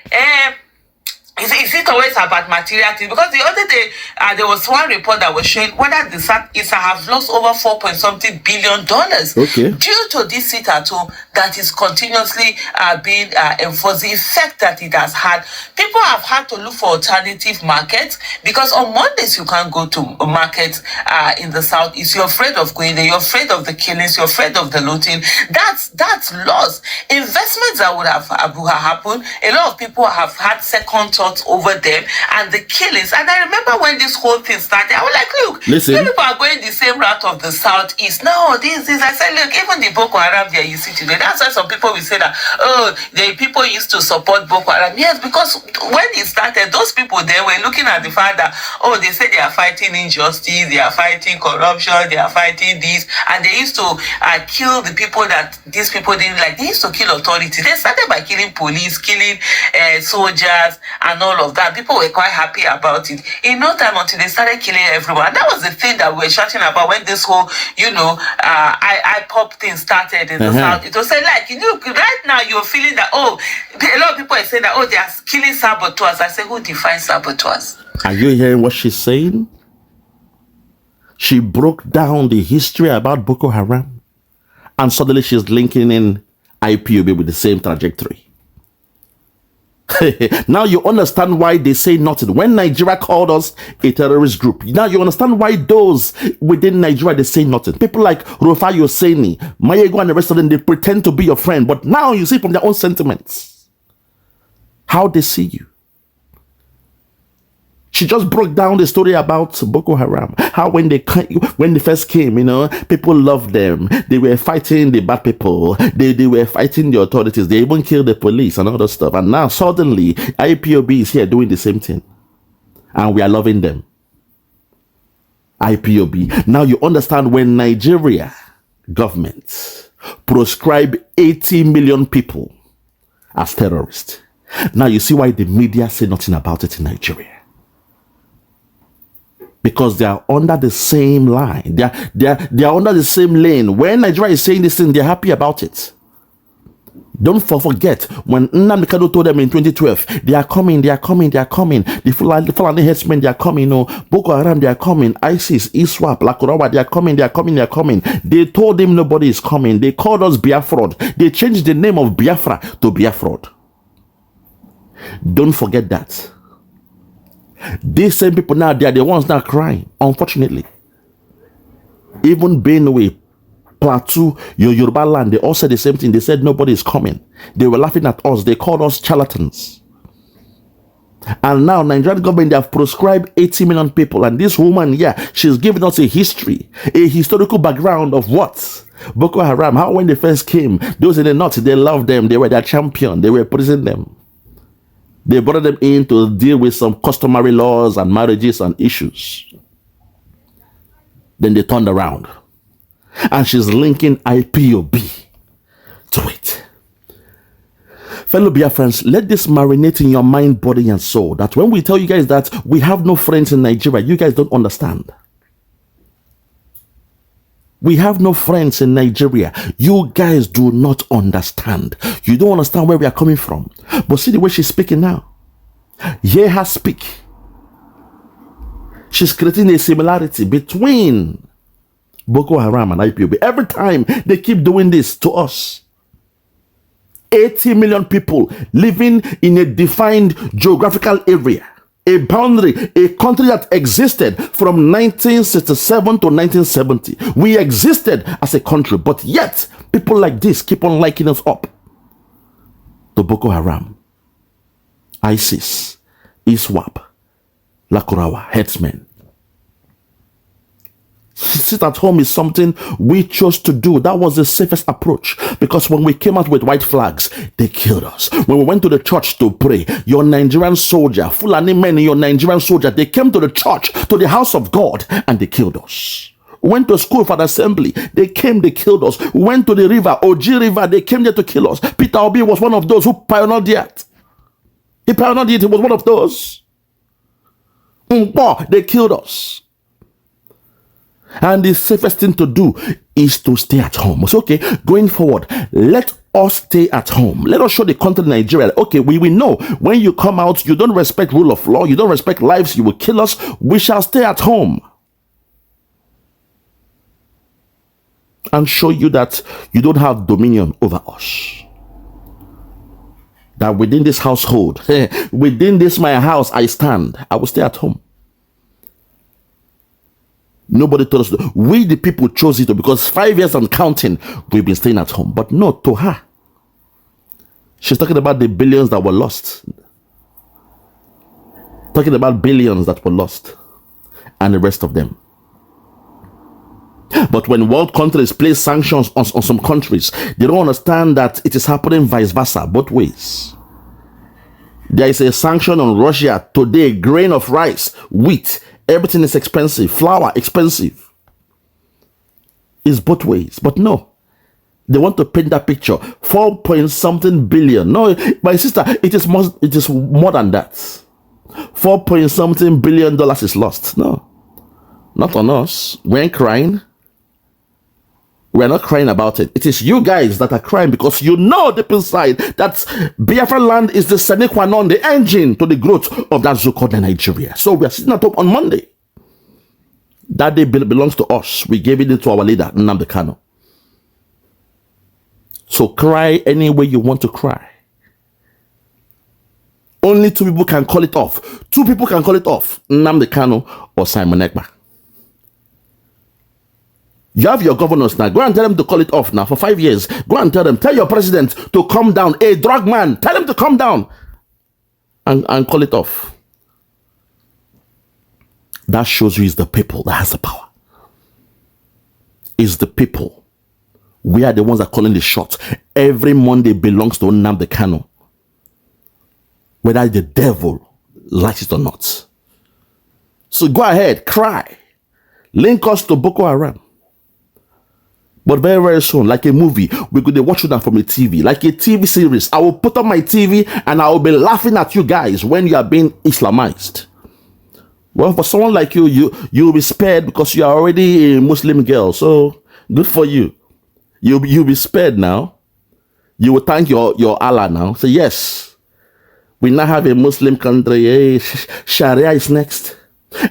is it always about material things? Because the other day, there was one report that was showing whether the ISA have lost over $4.something billion due to this sit-at-home that is continuously being enforced, the effect that it has had. People have had to look for alternative markets because on Mondays you can't go to markets in the southeast. You're afraid of going there. You're afraid of the killings. You're afraid of the looting. That's loss. Investments that would have happened. A lot of people have had second thoughts over them and the killings. And I remember when this whole thing started, I was like, look, listen, people are going the same route of the southeast. No, this is, I said, look, even the Boko Haram there you see today, that's why some people will say that, oh, the people used to support Boko Haram. Yes, because when it started, those people there were looking at the fact that, oh, they say they are fighting injustice, they are fighting corruption, they are fighting this, and they used to kill the people that these people didn't like. They used to kill authorities. They started by killing police, killing soldiers, and all of that. People were quite happy about it. In no time until they started killing everyone. And that was the thing that we were shouting about when this whole, IPOB thing started in the south. It was like, right now you're feeling that, oh, a lot of people are saying that, oh, they are killing saboteurs. I say, who defines saboteurs? Are you hearing what she's saying? She broke down the history about Boko Haram, and suddenly she's linking in IPOB with the same trajectory. Now you understand why they say nothing. When Nigeria called us a terrorist group, now you understand why those within Nigeria, they say nothing. People like Rufai Hosseini, Maiyegun and the rest of them, they pretend to be your friend, but now you see from their own sentiments how they see you. She just broke down the story about Boko Haram. How when they first came, people loved them. They were fighting the bad people. They were fighting the authorities. They even killed the police and all that stuff. And now suddenly, IPOB is here doing the same thing. And we are loving them. IPOB. Now you understand when Nigeria government proscribe 80 million people as terrorists. Now you see why the media say nothing about it in Nigeria. Because they are under the same line. They are under the same lane. When Nigeria is saying this thing, they're happy about it. Don't forget when Nnamdi Kanu told them in 2012, they are coming. The Fulani headsmen, they are coming. No, Boko Haram, they are coming. ISIS, ISWAP, Lakurawa, they are coming. They told him nobody is coming. They called us Biafra. They changed the name of Biafra to Biafra. Don't forget that. These same people now, they are the ones now crying, unfortunately. Even Benue, Plateau, your Yoruba land, they all said the same thing. They said nobody is coming. They were laughing at us. They called us charlatans. And now Nigerian government, they have proscribed 80 million people. And this woman, she's giving us a history, a historical background of what? Boko Haram, how when they first came, those in the north, they loved them. They were their champion. They were praising them. They brought them in to deal with some customary laws and marriages and issues. Then they turned around. And she's linking IPOB to it. Fellow Biafrans, let this marinate in your mind, body, and soul. That when we tell you guys that we have no friends in Nigeria, you guys don't understand. We have no friends in Nigeria. You guys do not understand. You don't understand where we are coming from. But see the way she's speaking now. Hear her speak. She's creating a similarity between Boko Haram and IPOB. Every time they keep doing this to us. 80 million people living in a defined geographical area. A boundary, a country that existed from 1967 to 1970. We existed as a country, but yet people like this keep on liking us up. To Boko Haram, ISIS, ISWAP, Lakurawa, headsmen. Sit at home is something we chose to do. That was the safest approach. Because when we came out with white flags, they killed us. When we went to the church to pray, your Nigerian soldier, Fulani men, your Nigerian soldier, they came to the church, to the house of God, and they killed us. We went to school for the assembly. They came, they killed us. We went to the river, Oji River, they came there to kill us. Peter Obi was one of those who pioneered it. He pioneered it, he was one of those. They killed us. And the safest thing to do is to stay at home. It's okay, going forward, let us stay at home. Let us show the country Nigeria. Okay, we know when you come out, you don't respect rule of law, you don't respect lives, you will kill us. We shall stay at home. And show you that you don't have dominion over us. That within this household, within this my house, I stand. I will stay at home. Nobody told us. We, the people, chose it because 5 years and counting, we've been staying at home. But no, to her, she's talking about the billions that were lost. Talking about billions that were lost. And the rest of them. But when world countries place sanctions on some countries, they don't understand that it is happening vice versa, both ways. There is a sanction on Russia today, grain of rice, wheat, everything is expensive, flour expensive. It's both ways. But no, they want to paint that picture. 4-point-something billion. No, my sister, it is more than that. 4-point-something billion dollars is lost. No, not on us. We ain't crying. We're not crying about it. It is you guys that are crying because you know deep inside that Biafra land is the sine qua non, the engine to the growth of that so-called Nigeria. So we are sitting at home on Monday. That day belongs to us. We gave it to our leader, Nnamdi Kanu. So cry any way you want to cry. Only 2 people can call it off. 2 people can call it off. Nnamdi Kanu or Simon Ekpa. You have your governors now. Go and tell them to call it off now for 5 years. Go and tell them. Tell your president to calm down. A drug man. Tell him to calm down. And call it off. That shows you it's the people that has the power. It's the people. We are the ones that are calling the shots. Every Monday belongs to Nnamdi Kanu. Whether the devil likes it or not. So go ahead. Cry. Link us to Boko Haram. But very, very soon, like a movie, we're going to watch it from a TV, like a TV series. I will put on my TV and I will be laughing at you guys when you are being Islamized. Well, for someone like you, you'll be spared because you are already a Muslim girl. So good for you. You'll be spared now. You will thank your Allah now. Say, yes, we now have a Muslim country. Hey, Sharia is next.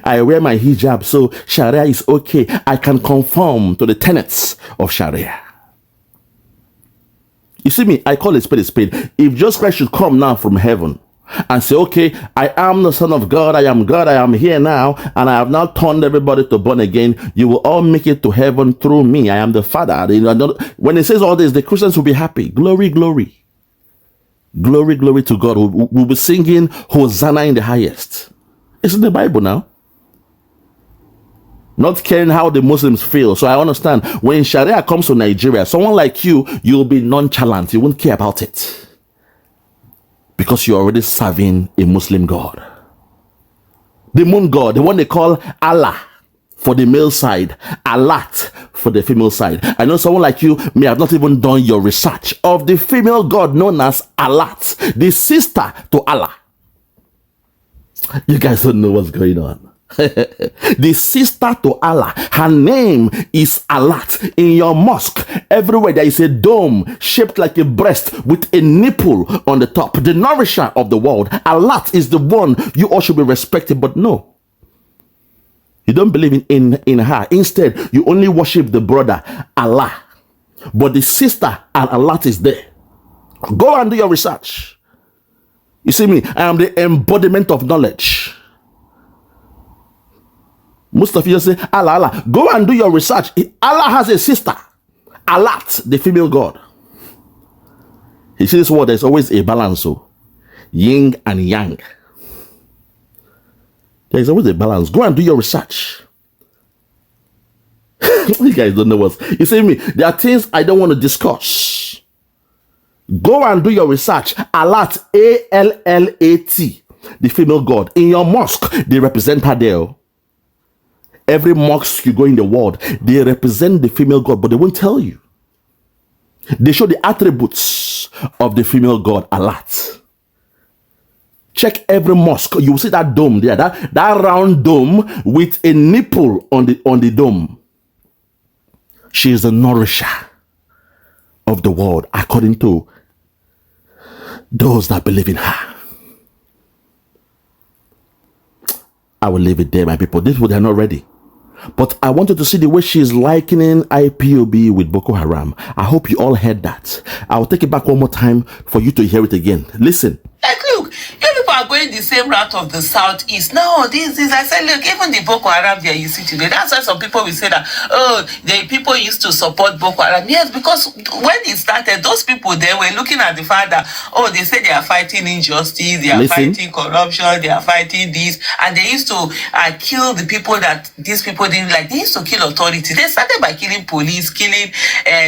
I wear my hijab, so Sharia is okay. I can conform to the tenets of Sharia. You see me, I call it spade a spade. If Jesus Christ should come now from heaven and say, okay, I am the Son of God, I am here now, and I have now turned everybody to born again, you will all make it to heaven through me. I am the Father. When it says all this, the Christians will be happy. Glory, glory. Glory, glory to God. We'll be singing Hosanna in the highest. It's in the Bible now. Not caring how the Muslims feel. So I understand when Sharia comes to Nigeria, someone like you'll be nonchalant. You won't care about it. Because you're already serving a Muslim God. The moon God, the one they call Allah for the male side, Alat for the female side. I know someone like you may have not even done your research of the female God known as Alat, the sister to Allah. You guys don't know what's going on. The sister to Allah, her name is Alat. In your mosque, everywhere there is a dome shaped like a breast with a nipple on the top, the nourisher of the world. Alat is the one you all should be respecting, but no, you don't believe in her. Instead, you only worship the brother Allah, but the sister and Alat is there. Go and do your research. You see me, I am the embodiment of knowledge. Most of you say, Allah, Allah. Go and do your research. Allah has a sister, Alat, the female God. You see this word, there's always a balance. So, yin and yang. There's always a balance. Go and do your research. You guys don't know what. You see me, there are things I don't want to discuss. Go and do your research. Alat, A-L-L-A-T, the female God. In your mosque, they represent her there. Every mosque you go in the world, they represent the female God, but they won't tell you. They show the attributes of the female God, Alat. Check every mosque. You will see that dome there, that round dome with a nipple on the dome. She is the nourisher of the world, according to those that believe in her. I will leave it there, my people. These people, they are not ready. But I wanted to see the way she is likening IPOB with Boko Haram. I hope you all heard that. I will take it back one more time for you to hear it again. Listen. Like, look, you people are going the same route of the southeast. No, this is, I said, look, even the Boko Haram there you see today, that's why some people will say that, oh, the people used to support Boko Haram. Yes, because when it started, those people there were looking at the fact that, oh, they say they are fighting injustice, they are fighting corruption, they are fighting this, and they used to kill the people that these people didn't like. They used to kill authorities. They started by killing police, killing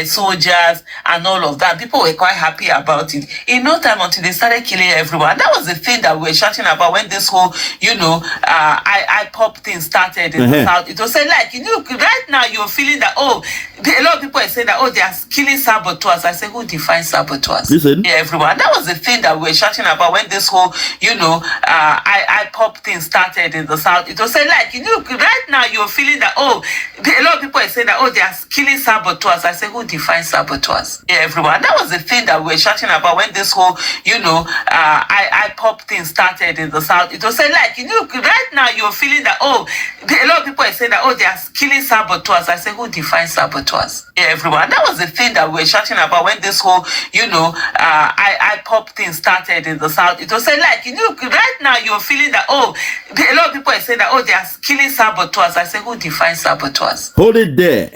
soldiers, and all of that. People were quite happy about it. In no time until they started killing everyone. That was the thing that we were shouting about when this whole, IPOB thing started in the south. It was saying, like, right now you're feeling that, oh, a lot of people are saying that, oh, they are killing saboteurs. I say, who defines saboteurs? Listen. Yeah, everyone. That was the thing that we were shouting about when this whole, IPOB thing started in the south. It was saying, like, right now you're feeling that, oh, a lot of people are saying that, oh, they are killing saboteurs. I say, who defines saboteurs? Yeah, everyone. That was the thing that we were shouting about when this whole, IPOB thing started in the south. It was saying, like, right now you're feeling that, oh, a lot of people are saying that, oh, they are killing saboteurs. I say, who defines saboteurs? Yeah, everyone. That was the thing that we were shouting about when this whole, IPOB thing started in the south. It was saying, like, right now you're feeling that, oh, a lot of people are saying that, oh, they are killing saboteurs. I say, who defines saboteurs? Hold it there.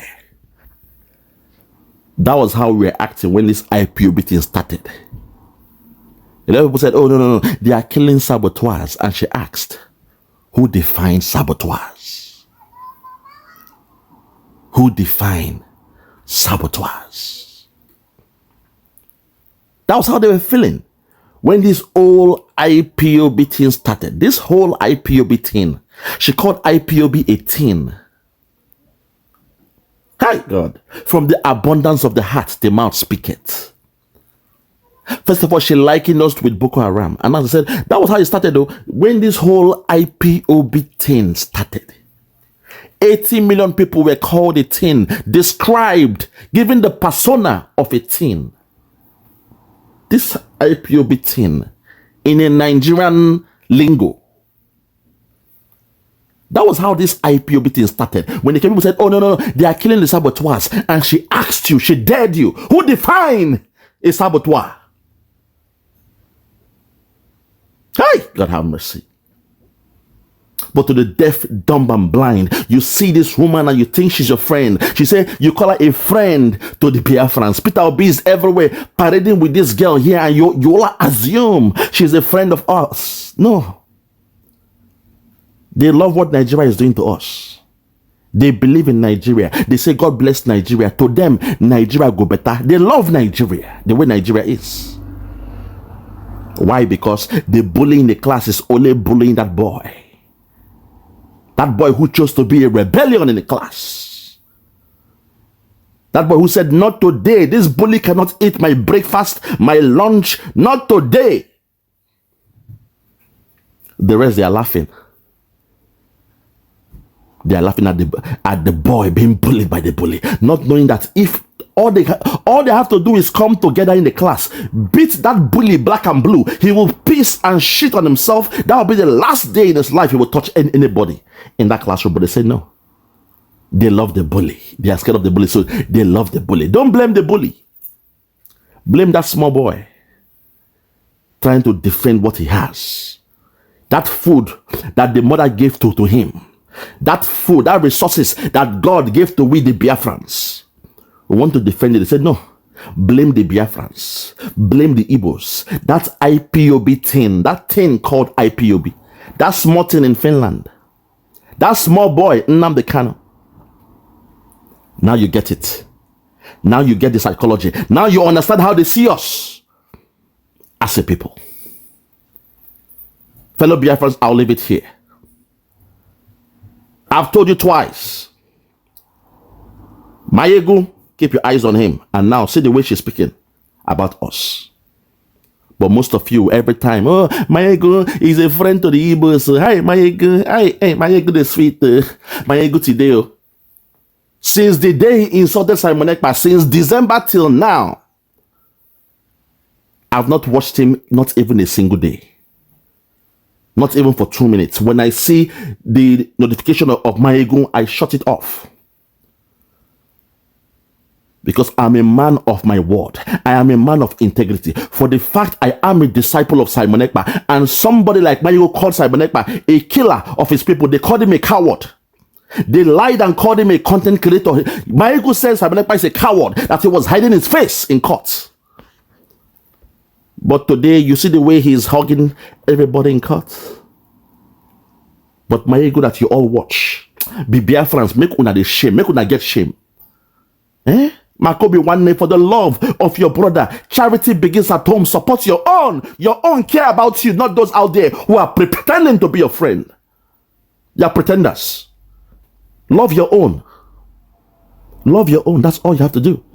That was how we were acting when this IPOB thing started. A lot of people said, oh, no, they are killing saboteurs. And she asked, who defines saboteurs? Who define saboteurs? That was how they were feeling when this whole IPOB thing started. This whole IPOB thing, she called IPOB a thing. Hi, God. From the abundance of the heart, the mouth speaketh. First of all, she likened us with Boko Haram. And as I said, that was how it started though. When this whole IPOB thing started, 80 million people were called a teen, described, given the persona of a teen. This IPOB teen, in a Nigerian lingo, that was how this IPOB thing started. When the people said, oh, no, they are killing the saboteurs. And she asked you, she dared you, who defined a saboteur? Hey, God have mercy. But to the deaf, dumb, and blind, you see this woman and you think she's your friend. She said, you call her a friend to the Biafrans. Peter Obi is everywhere parading with this girl here, and you all assume she's a friend of us. No. They love what Nigeria is doing to us. They believe in Nigeria. They say, God bless Nigeria. To them, Nigeria go better. They love Nigeria, the way Nigeria is. Why? Because the bully in the class is only bullying that boy. That boy who chose to be a rebellion in the class. That boy who said, not today. This bully cannot eat my breakfast, my lunch. Not today. The rest, they are laughing. They are laughing at the boy being bullied by the bully, not knowing that if all they have to do is come together in the class, beat that bully black and blue, he will piss and shit on himself. That will be the last day in his life he will touch anybody in that classroom. But they say no. They love the bully. They are scared of the bully, so they love the bully. Don't blame the bully. Blame that small boy trying to defend what he has. That food that the mother gave to him. That food, that resources that God gave to we the Biafrans. We want to defend it. They said, no, blame the Biafrans. Blame the Igbos. That IPOB thing, that thing called IPOB. That small thing in Finland. That small boy, Nnamdi Kanu. Now you get it. Now you get the psychology. Now you understand how they see us as a people. Fellow Biafrans, I'll leave it here. I've told you twice. Maiyegun, keep your eyes on him. And now see the way she's speaking about us. But most of you, every time, oh, Maiyegun is a friend to the Igbos. Hi, Maiyegun. Hey, Maiyegun is sweet. Maiyegun today. Since the day he insulted Simon Ekpa, since December till now, I've not watched him, not even a single day. Not even for 2 minutes. When I see the notification of Maiyegun, I shut it off. Because I'm a man of my word. I am a man of integrity. For the fact I am a disciple of Simon Ekpa, and somebody like Maiyegun called Simon Ekpa a killer of his people. They called him a coward. They lied and called him a content creator. Maiyegun says Simon Ekpa is a coward, that he was hiding his face in court. But today, you see the way he's hugging everybody in court. But Maiyegun that you all watch, be Biafrans, make una the shame, make una get shame. Makobi one name for the love of your brother. Charity begins at home. Support your own. Your own care about you, not those out there who are pretending to be your friend. They are pretenders. Love your own. Love your own. That's all you have to do.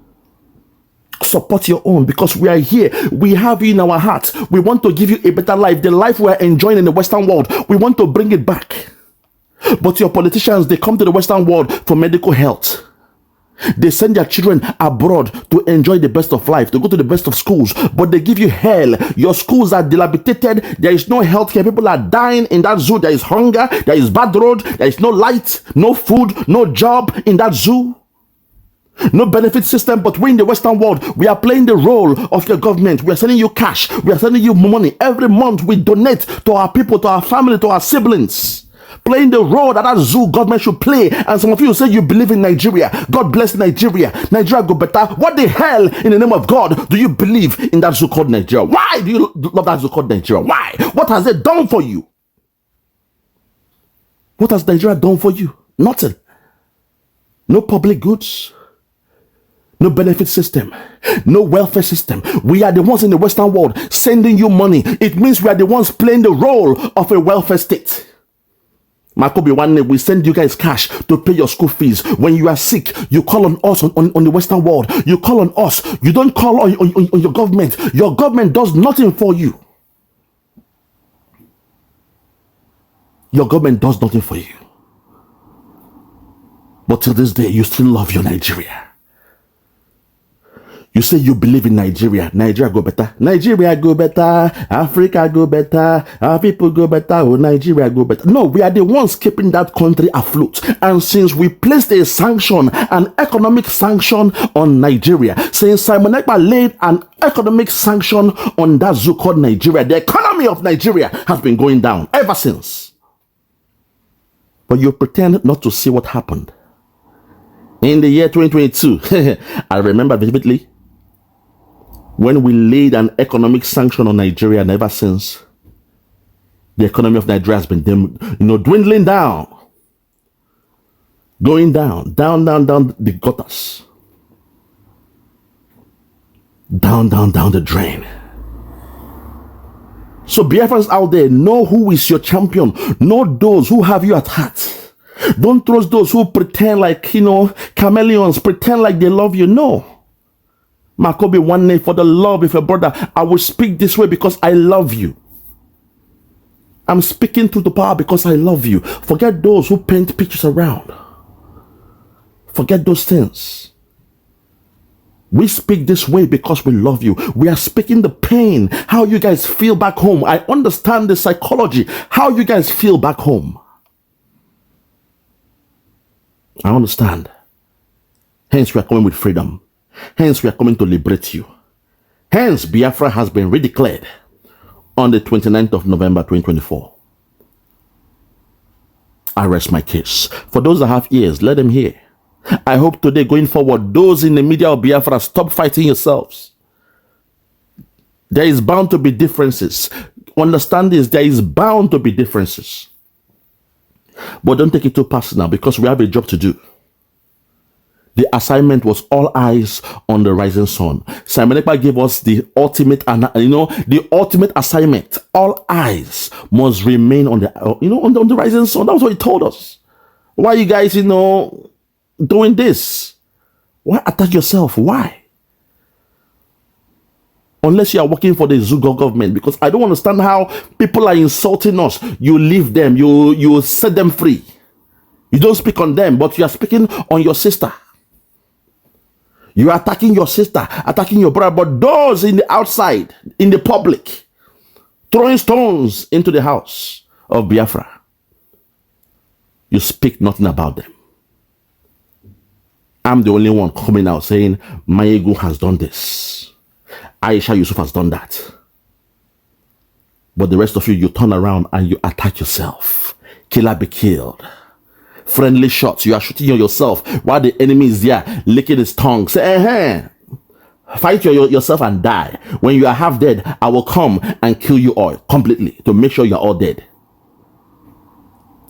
Support your own, because we are here. We have you in our hearts. We want to give you a better life. The life we are enjoying in the Western world, we want to bring it back. But your politicians, they come to the Western world for medical health. They send their children abroad to enjoy the best of life, to go to the best of schools, but they give you hell. Your schools are dilapidated. There is no healthcare. People are dying in that zoo. There is hunger. There is bad road. There is no light, no food, no job in that zoo. No benefit system. But we in the Western world, we are playing the role of your government. We are sending you cash. We are sending you money. Every month we donate to our people, to our family, to our siblings. Playing the role that zoo government should play. And some of you say you believe in Nigeria. God bless Nigeria. Nigeria go better. What the hell in the name of God do you believe in that zoo called Nigeria? Why do you love that zoo called Nigeria? Why? What has it done for you? What has Nigeria done for you? Nothing. No public goods. No benefit system, no welfare system. We are the ones in the Western world sending you money. It means we are the ones playing the role of a welfare state. Makobi one day we send you guys cash to pay your school fees. When you are sick, you call on us on the Western world. You call on us. You don't call on your government. Your government does nothing for you. Your government does nothing for you. But till this day, you still love your Nigeria. You say you believe in Nigeria. Nigeria go better. Nigeria go better. Africa go better. Our people go better. Oh, Nigeria go better. No, we are the ones keeping that country afloat. And since we placed a sanction, an economic sanction on Nigeria, since Simon Ekpa laid an economic sanction on that zoo called Nigeria, the economy of Nigeria has been going down ever since. But you pretend not to see what happened. In the year 2022, I remember vividly, when we laid an economic sanction on Nigeria, and ever since, the economy of Nigeria has been, dwindling down. Going down the gutters. Down the drain. So Biafrans out there, know who is your champion. Know those who have you at heart. Don't trust those who pretend like, chameleons, pretend like they love you. No. Makobi one day, for the love of a brother, I will speak this way because I love you. I'm speaking to the power because I love you. Forget those who paint pictures around. Forget those things. We speak this way because we love you. We are speaking the pain, how you guys feel back home. I understand the psychology, how you guys feel back home. I understand. Hence, we are coming with freedom. Hence, we are coming to liberate you. Hence, Biafra has been redeclared on the 29th of November 2024. I rest my case. For those that have ears, let them hear. I hope today, going forward, those in the media of Biafra, stop fighting yourselves. There is bound to be differences. Understand this, there is bound to be differences. But don't take it too personal, because we have a job to do. The assignment was all eyes on the rising sun. Simon Ekpa gave us the ultimate, the ultimate assignment. All eyes must remain on the, on the rising sun. That was what he told us. Why are you guys, doing this? Why attack yourself? Why? Unless you are working for the Zugo government, because I don't understand how people are insulting us. You leave them, you set them free. You don't speak on them, but you are speaking on your sister. You are attacking your sister, attacking your brother, but those in the outside, in the public, throwing stones into the house of Biafra, you speak nothing about them. I'm the only one coming out saying, Maiyegun has done this. Aisha YUSUFU has done that. But the rest of you turn around and you attack yourself. Killer be killed. Friendly shots, you are shooting on yourself while the enemy is there licking his tongue. Say, fight yourself and die. When you are half dead, I will come and kill you all completely to make sure you are all dead.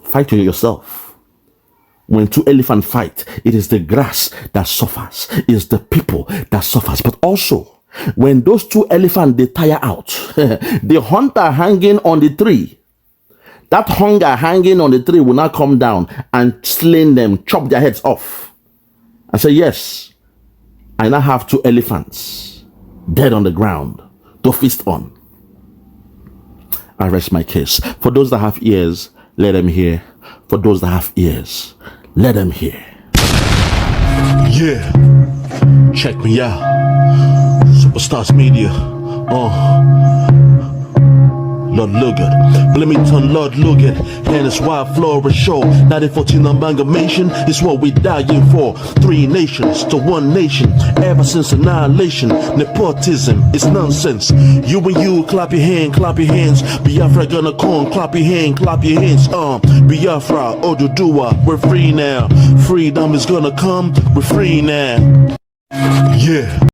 Fight yourself. When two elephants fight, it is the grass that suffers. It is the people that suffers. But also, when those two elephants, they tire out, the hunter hanging on the tree, that hunger hanging on the tree will not come down and slay them, chop their heads off. I say, yes, I now have two elephants dead on the ground to feast on. I rest my case. For those that have ears, let them hear. For those that have ears, let them hear. Yeah, check me out. Superstars Media. Lord Logan, Bloomington, Lord Logan, and it's wild Flora show. 1914 amalgamation is what we dying for. 3 nations to 1 nation. Ever since annihilation, nepotism is nonsense. You and you, clap your hands. Biafra gonna come, clap your hands. Biafra, Oduduwa, we're free now. Freedom is gonna come, we're free now. Yeah.